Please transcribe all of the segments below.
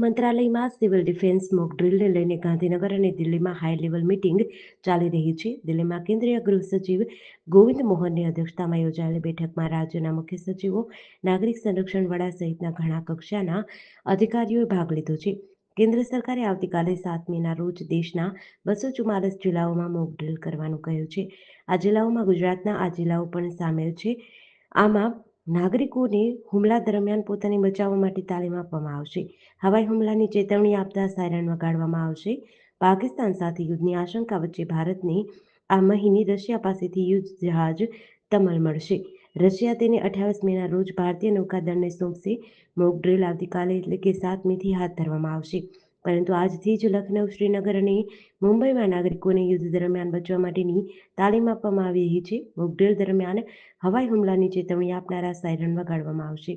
મંત્રાલયમાં civil defence mock ડ્રીલને લઈને ગાંધીનગર અને દિલ્હીમાં હાઈ લેવલ મીટિંગ ચાલી રહી છે. દિલ્હીમાં કેન્દ્રીય ગૃહ સચિવ ગોવિંદ મોહનની અધ્યક્ષતામાં યોજાયેલી બેઠકમાં રાજ્યના મુખ્ય સચિવો, નાગરિક સંરક્ષણ વડા સહિતના ઘણા કક્ષાના અધિકારીઓએ ભાગ લીધો છે. કેન્દ્ર સરકારે આવતીકાલે 7મીના રોજ દેશના 244 જિલ્લાઓમાં મોક ડ્રીલ કરવાનું કહ્યું છે. આ જિલ્લાઓમાં ગુજરાતના આ જિલ્લાઓ પણ સામેલ છે. આમાં નાગરિકોને હુમલા દરમિયાન પોતાને બચાવવા માટે તાલીમ આપવામાં આવશે. હવાઈ હુમલાની ચેતવણી આપતા સાયરન વગાડવામાં આવશે. પાકિસ્તાન સાથે યુદ્ધની આશંકા વચ્ચે ભારતને આ મહિને રશિયા પાસેથી યુદ્ધ જહાજ તમલ મળશે. રશિયા તેને 28મીના રોજ ભારતીય નૌકાદળને સોંપશે. મોક ડ્રીલ આવતીકાલે એટલે કે 7મીથી હાથ ધરવામાં આવશે. પરંતુ આજથી જ લખનઉ, શ્રીનગર અને મુંબઈમાં નાગરિકોને યુદ્ધ દરમિયાન બચવા માટેની તાલીમ આપવામાં આવી રહી છે. મોક ડ્રીલ દરમિયાન હવાઈ હુમલાની ચેતવણી આપનારા સાયરન વગાડવામાં આવશે.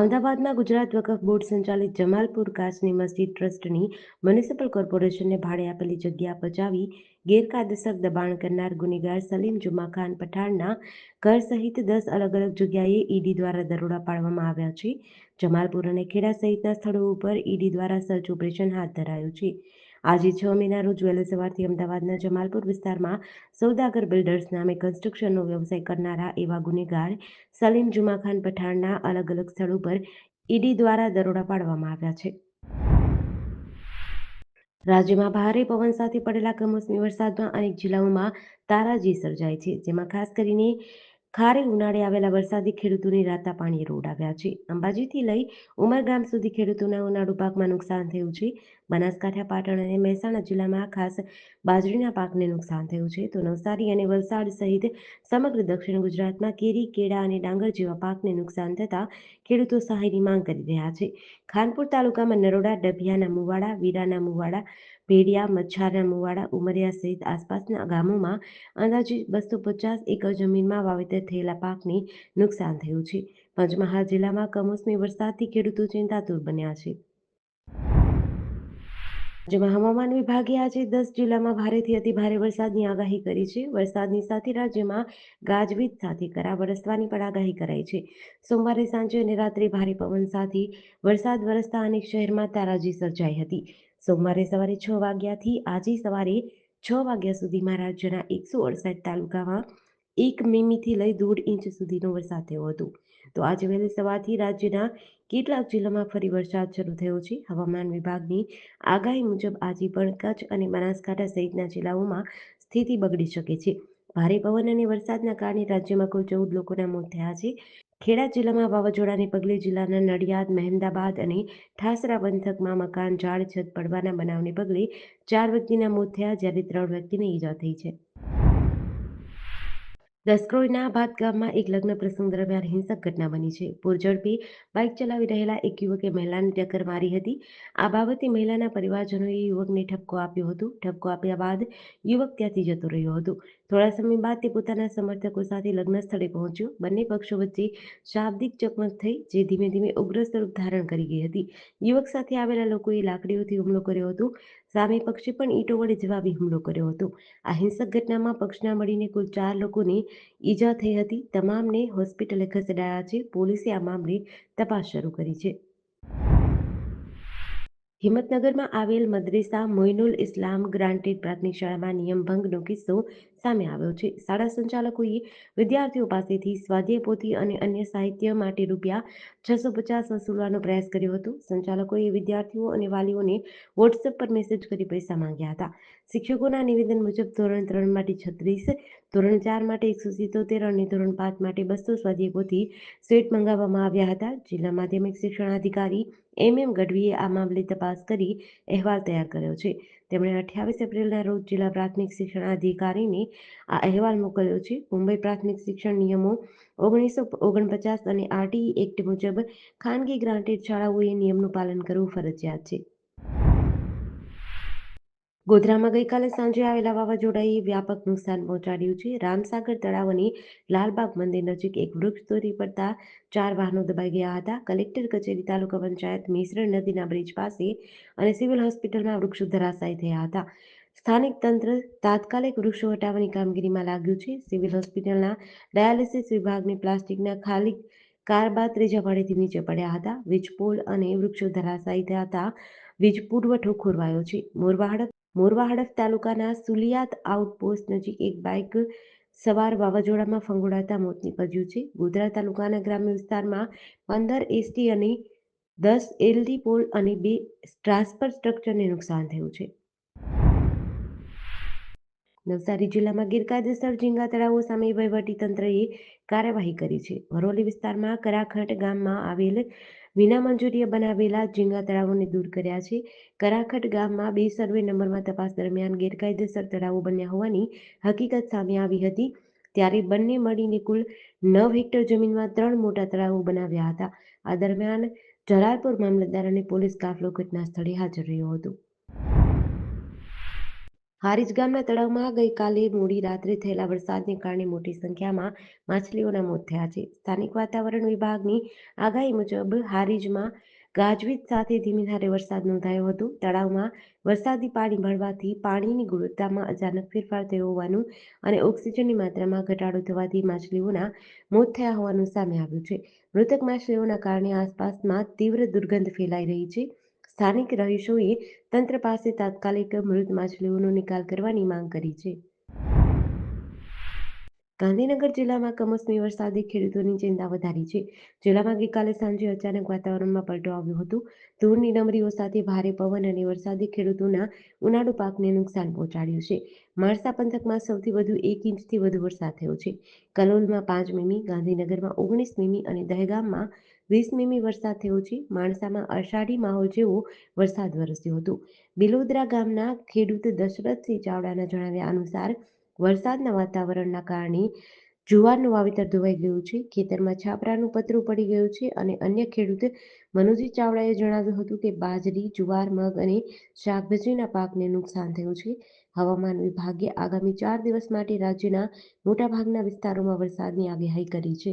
અમદાવાદમાં ગુજરાત વકફ બોર્ડ સંચાલિત જમાલપુર કાચની મસ્જિદ ટ્રસ્ટની મ્યુનિસિપલ કોર્પોરેશનને ભાડે આપેલી જગ્યા પચાવી ગેરકાયદેસર દબાણ કરનાર ગુનેગાર સલીમ જુમા ખાન પઠાણના ઘર સહિત 10 અલગ અલગ જગ્યાએ ઈડી દ્વારા દરોડા પાડવામાં આવ્યા છે. જમાલપુર અને ખેડા સહિતના સ્થળો ઉપર ઈડી દ્વારા સર્ચ ઓપરેશન હાથ ધરાયું છે. આજે 6મીના રોજ વહેલી સવારથી અમદાવાદના જમાલપુર વિસ્તારમાં સૌદાગર બિલ્ડર્સ નામે કન્સ્ટ્રક્શનનો વ્યવસાય કરનારા એવા ગુનેગાર સલીમ જુમા ખાન પઠાણના અલગ અલગ સ્થળો પર ઈડી દ્વારા દરોડા પાડવામાં આવ્યા છે. રાજ્યમાં ભારે પવન સાથે પડેલા કમોસમી વરસાદમાં અનેક જિલ્લાઓમાં તારાજી સર્જાઈ છે, જેમાં ખાસ કરીને ખારે ઉનાળે આવેલા વરસાદી ખેડૂતોને રાતા પાણીએ રોડાવ્યા છે. અંબાજીથી લઈ ઉમરગામ સુધી ખેડૂતોના ઉનાળુ પાકમાં નુકસાન થયું છે. બનાસકાંઠા, પાટણ અને મહેસાણા જિલ્લામાં ખાસ બાજરીના પાકને નુકસાન થયું છે, તો નવસારી અને વલસાડ સહિત સમગ્ર દક્ષિણ ગુજરાતમાં કેરી, કેળા અને ડાંગર જેવા પાકને નુકસાન થતા ખેડૂતો સહાયની માંગ કરી રહ્યા છે. ખાનપુર તાલુકામાં નરોડા, ડભિયાના મુવાડા, વીરાના મુવાડા, ભેડિયા, મચ્છારના મુવાડા, ઉમરિયા સહિત આસપાસના ગામોમાં અંદાજે 250 એકર જમીનમાં વાવેતર થયેલા પાકને નુકસાન થયું છે. પંચમહાલ જિલ્લામાં કમોસમી વરસાદથી ખેડૂતો ચિંતાતુર બન્યા છે. રાજ્યમાં હવામાન વિભાગે આજે 10 જિલ્લામાં ભારેથી અતિભારે વરસાદની આગાહી કરી છે. વરસાદની સાથે રાજ્યમાં ગાજવીજ સાથે કરા વરસવાની પણ આગાહી કરાઈ છે. સોમવારે સાંજે અને રાત્રે ભારે પવન સાથે વરસાદ વરસતા અનેક શહેરમાં તારાજી સર્જાઈ હતી. સોમવારે સવારે 6 વાગ્યાથી આજે સવારે 6 વાગ્યા સુધીમાં રાજ્યના 168 તાલુકામાં 1 મીમીથી લઈ 1.5 ઇંચ સુધીનો વરસાદ થયો હતો. તો આજે વહેલી સવારથી રાજ્યના કેટલાક જિલ્લામાં ફરી વરસાદ શરૂ થયો છે. હવામાન વિભાગની આગાહી મુજબ આજે પણ કચ્છ અને બનાસકાંઠા સહિતના જિલ્લાઓમાં સ્થિતિ બગડી શકે છે. ભારે પવન અને વરસાદના કારણે રાજ્યમાં કુલ 14 લોકોના મોત થયા છે. ખેડા જિલ્લામાં વાવાઝોડાને પગલે જિલ્લાના નડિયાદ, મહેમદાબાદ અને ઠાસરા પંથકમાં મકાન, ઝાડ, છત પડવાના બનાવને પગલે 4 વ્યક્તિના મોત થયા, જ્યારે 3 વ્યક્તિને ઈજા થઈ છે. દસક્રોઈના ભાત ગામમાં એક લગ્ન પ્રસંગ દરમિયાન હિંસક ઘટના બની છે. પૂરઝડપે બાઇક ચલાવી રહેલા એક યુવકે મહિલાને ટક્કર મારી હતી. આ બાબતે મહિલાના પરિવારજનોએ યુવકને ઠપકો આપ્યો હતો. ઠપકો આપ્યા બાદ યુવક ત્યાંથી જતો રહ્યો હતો. થોડા સમય બાદ તે પોતાના સમર્થકો સાથે લગ્ન સ્થળે પહોંચ્યો. બંને પક્ષો વચ્ચે શાબ્દિક ચકમક થઈ, જે ધીમે ધીમે ઉગ્ર સ્વરૂપ ધારણ કરી ગઈ હતી. યુવક સાથે આવેલા લોકોએ લાકડીઓથી હુમલો કર્યો હતો. સામે પક્ષે પણ ઈંટો વડે જવાબી હુમલો કર્યો હતો. આ હિંસક ઘટનામાં પક્ષના મળીને કુલ 4 લોકોને ઈજા થઈ હતી. તમામને હોસ્પિટલે ખસેડાયા છે. પોલીસે આ મામલે તપાસ શરૂ કરી છે. હિંમતનગરમાં આવેલ મદ્રેસા મોઇનુલ ઇસ્લામ ગ્રાન્ટેડ પ્રાથમિક શાળામાં નિયમભંગનો કિસ્સો સામે આવ્યો છે. શાળા સંચાલકોએ વિદ્યાર્થીઓ પાસેથી સ્વાધ્યાય પોથી અને અન્ય સાહિત્ય માટે ₹650 વસૂલવાનો પ્રયાસ કર્યો હતો. સંચાલકોએ વિદ્યાર્થીઓ અને વાલીઓને વોટ્સએપ પર મેસેજ કરી પૈસા માંગ્યા હતા. શિક્ષકોના નિવેદન મુજબ ધોરણ 3 માટે 36, ધોરણ 4 માટે 177 અને ધોરણ 5 માટે 200 સ્વાધ્યાય પોથી સેટ મંગાવવામાં આવ્યા હતા. જિલ્લા માધ્યમિક શિક્ષણાધિકારી MM ગઢવીએ આ મામલે તપાસ કરી અહેવાલ તૈયાર કર્યો છે. તેમણે 28 એપ્રિલના રોજ જિલ્લા પ્રાથમિક શિક્ષણાધિકારીને આ અહેવાલ મોકલ્યો છે. મુંબઈ પ્રાથમિક શિક્ષણ નિયમો 1949 અને RTE એક્ટ મુજબ ખાનગી ગ્રાન્ટેડ શાળાઓએ નિયમનું પાલન કરવું ફરજિયાત છે. ગોધરામાં ગઈકાલે સાંજે આવેલા વાવાઝોડાએ વ્યાપક નુકસાન પહોંચાડ્યું છે. રામસાગર તળાવ અને લાલબાગ મંદિર નજીક એક વૃક્ષ તૂટી પડતા 4 વાહનો દબાઈ ગયા હતા. કલેક્ટર કચેરી, તાલુકા પંચાયત, મિશ્રણ નદીના બ્રિજ પાસે અને સિવિલ હોસ્પિટલમાં વૃક્ષો ધરાશાયી થયા હતા. સ્થાનિક તંત્ર તાત્કાલિક વૃક્ષો હટાવવાની કામગીરીમાં લાગ્યું છે. સિવિલ હોસ્પિટલના ડાયાલિસિસ વિભાગને પ્લાસ્ટિકના ખાલી કાર બાદ ત્રીજા માળેથી નીચે પડ્યા હતા. વીજપોલ અને વૃક્ષો ધરાશાયી થતા વીજ પુરવઠો ખોરવાયો છે. મોરવા હડફ તાલુકાના સુલિયાત આઉટપોસ્ટ નજીક એક બાઇક સવાર વાવાઝોડામાં ફંગોળાતા મોત નીપજ્યું છે. ગોધરા તાલુકાના ગ્રામ્ય વિસ્તારમાં 15 એસટી અને 10 એલડી પોલ અને 2 ટ્રાન્સફર સ્ટ્રક્ચરને નુકસાન થયું છે. નવસારી જિલ્લામાં ગેરકાયદેસર ઝીંગા તળાવો સામે વહીવટીતંત્રએ કાર્યવાહી કરી છે. વરોલી વિસ્તારમાં કરાખટ ગામમાં આવેલ વિનામંજૂરીએ બનાવેલા ઝીંગા તળાવોને દૂર કર્યા છે. કરાખટ ગામમાં 2 સર્વે નંબરમાં તપાસ દરમિયાન ગેરકાયદેસર તળાવો બન્યા હોવાની હકીકત સામે આવી હતી. ત્યારે બંને મળીને કુલ 9 હેક્ટર જમીનમાં 3 મોટા તળાવો બનાવ્યા હતા. આ દરમિયાન જલાલપુર મામલતદાર અને પોલીસ કાફલો ઘટના સ્થળે હાજર રહ્યો હતો. હારીજ ગામના તળાવમાં ગઈકાલે મોડી રાત્રે થયેલા વરસાદને કારણે મોટી સંખ્યામાં માછલીઓના મોત થયા છે. સ્થાનિક વાતાવરણ વિભાગની આગાહી મુજબ હારીજમાં ગાજવીજ સાથે ધીમી ધારે વરસાદ નોંધાયો હતો. તળાવમાં વરસાદી પાણી ભળવાથી પાણીની ગુણવત્તામાં અચાનક ફેરફાર થયો હોવાનું અને ઓક્સિજનની માત્રામાં ઘટાડો થવાથી માછલીઓના મોત થયા હોવાનું સામે આવ્યું છે. મૃતક માછલીઓના કારણે આસપાસમાં તીવ્ર દુર્ગંધ ફેલાઈ રહી છે. સ્થાનિક રહીશોએ તંત્ર પાસે તાત્કાલિક મૃત માછલીઓનો નિકાલ કરવાની માંગ કરી છે. ગાંધીનગર જિલ્લામાં કમોસમી વરસાદે ખેડૂતોની ચિંતા વધારી છે. જિલ્લામાં ગઈકાલે સાંજે અચાનક વાતાવરણમાં પલટો આવ્યો હતો. ધૂળની ડમરીઓ સાથે ભારે પવન અને વરસાદે ખેડૂતોના ઉનાળુ પાકને નુકસાન પહોંચાડ્યું છે. માણસા પંથકમાં સૌથી વધુ 1 ઇંચથી વધુ વરસાદ થયો છે. કલોલમાં 5 મીમી, ગાંધીનગરમાં 19 મીમી અને દહેગામમાં 20 મીમી વરસાદ થયો છે. માણસામાં અષાઢી માહોલ જેવો વરસાદ વરસ્યો હતો. બિલોદરા ગામના ખેડૂત દશરથસિંહ ચાવડાના જણાવ્યા અનુસાર વરસાદના વાતાવરણના કારણે જુવારનું વાવેતર ધોવાઈ ગયું છે. ખેતરમાં છાપરાનું પતરું પડી ગયું છે અને અન્ય ખેડૂત મનુજી ચાવડાએ જણાવ્યું હતું કે બાજરી, જુવાર, મગ અને શાકભાજીના પાકને નુકસાન થયું છે. હવામાન વિભાગે આગામી 4 દિવસ માટે રાજ્યના મોટાભાગના વિસ્તારોમાં વરસાદની આગાહી કરી છે.